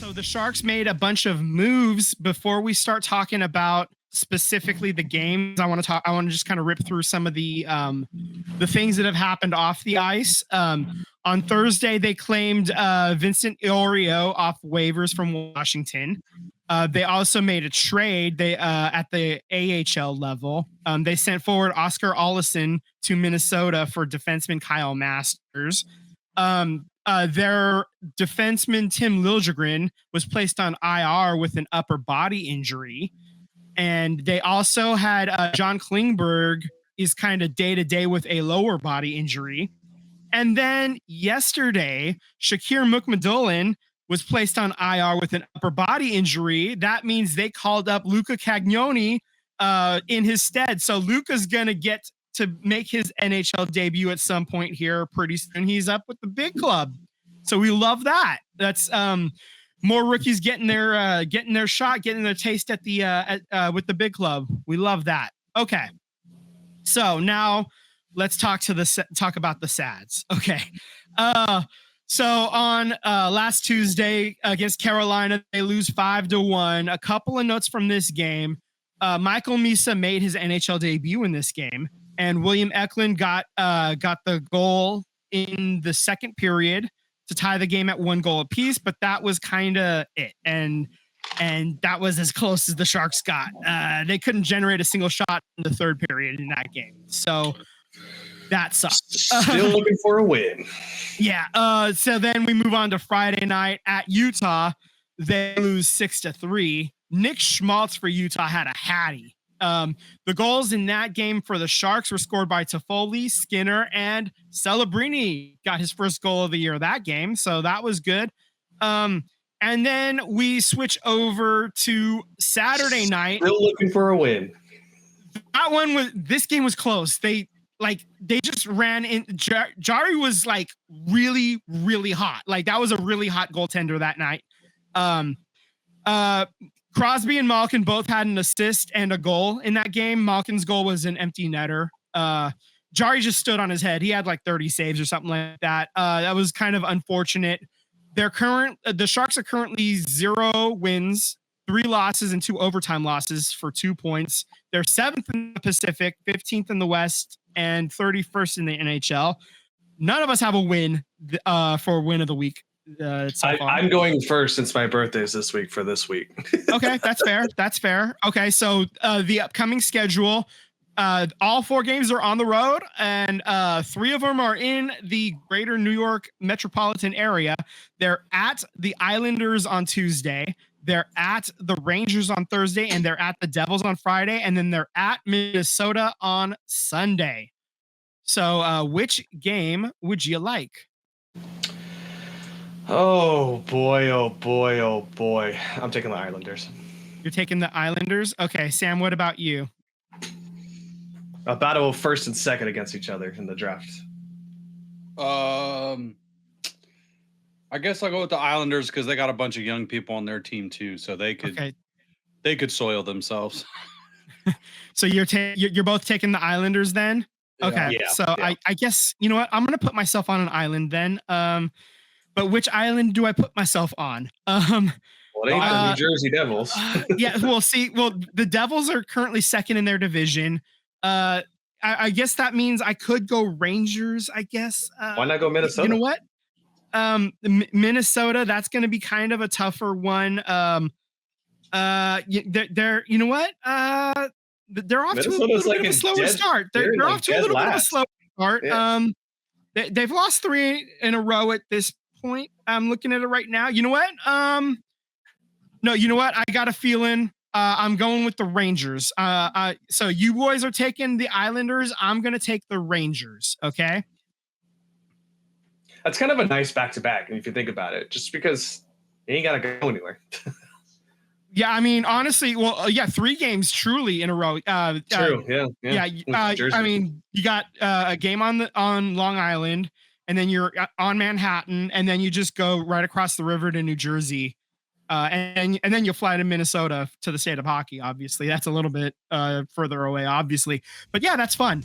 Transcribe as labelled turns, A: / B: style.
A: So the Sharks made a bunch of moves. Before we start talking about specifically the games, I want to just kind of rip through some of the things that have happened off the ice. On Thursday, they claimed Vincent Iorio off waivers from Washington. They also made a trade. They at the AHL level. They sent forward Oscar Olesen to Minnesota for defenseman Kyle Masters. Their defenseman Tim Liljegren was placed on IR with an upper body injury, and they also had John Klingberg is kind of day to day with a lower body injury. And then yesterday, Shakir Mukhamadullin was placed on IR with an upper body injury. That means they called up Luca Cagnoni in his stead. So Luca's gonna get to make his NHL debut at some point here pretty soon. He's up with the big club, so we love that. That's more rookies getting their shot, getting their taste at the with the big club. We love that. Okay, so now let's talk about the Sads. Okay, so on last Tuesday against Carolina, they lose 5-1. A couple of notes from this game: Michael Misa made his NHL debut in this game. And William Eklund got the goal in the second period to tie the game at 1 goal apiece, but that was kind of it. And that was as close as the Sharks got. They couldn't generate a single shot in the third period in that game. So that sucked.
B: Still looking for a win.
A: Yeah. So then we move on to Friday night at Utah. They lose 6-3. Nick Schmaltz for Utah had a hattie. The goals in that game for the Sharks were scored by Toffoli, Skinner, and Celebrini got his first goal of the year that game. So that was good. And then we switch over to Saturday night.
B: Still looking for a win.
A: This game was close. They just ran in. Jari was like really, really hot. Like that was a really hot goaltender that night. Crosby and Malkin both had an assist and a goal in that game. Malkin's goal was an empty netter. Jari just stood on his head. He had like 30 saves or something like that. That was kind of unfortunate. The Sharks are currently 0 wins, 3 losses, and 2 overtime losses for 2 points. They're 7th in the Pacific, 15th in the West, and 31st in the NHL. None of us have a win for win of the week.
B: I'm going first since my birthday is this week for this week.
A: Okay, that's fair. That's fair. Okay, so the upcoming schedule, all 4 games are on the road, and 3 of them are in the greater New York metropolitan area. They're at the Islanders on Tuesday. They're at the Rangers on Thursday, and they're at the Devils on Friday, and then they're at Minnesota on Sunday. So which game would you like?
B: Oh boy, oh boy, oh boy. I'm taking the Islanders.
A: You're taking the Islanders? Okay, Sam, what about you?
B: A battle of first and second against each other in the draft.
C: I guess I'll go with the Islanders because they got a bunch of young people on their team too, so they could soil themselves.
A: So you're both taking the Islanders then? Okay.
B: Yeah,
A: so yeah. I guess, you know what? I'm going to put myself on an island then. But which island do I put myself on?
B: Well, it ain't the New Jersey Devils.
A: Yeah, the Devils are currently second in their division. I guess that means I could go Rangers, I guess.
B: Why not go Minnesota?
A: You know what? Minnesota, that's going to be kind of a tougher one. They're you know what? They're off to a little bit of a slower start. They're off to a little bit of a slow start. Yeah. They've lost 3 in a row at this point. I'm looking at it right now. You know what? No, you know what? I got a feeling I'm going with the Rangers. So you boys are taking the Islanders. I'm going to take the Rangers. Okay.
B: That's kind of a nice back-to-back. If you think about it, just because you ain't got to go anywhere.
A: Yeah, I mean, honestly, 3 games truly in a row.
B: True. Yeah.
A: I mean, you got a game on Long Island, and then you're on Manhattan, and then you just go right across the river to New Jersey, and then you fly to Minnesota to the state of hockey. Obviously, that's a little bit further away, obviously, but yeah, that's fun.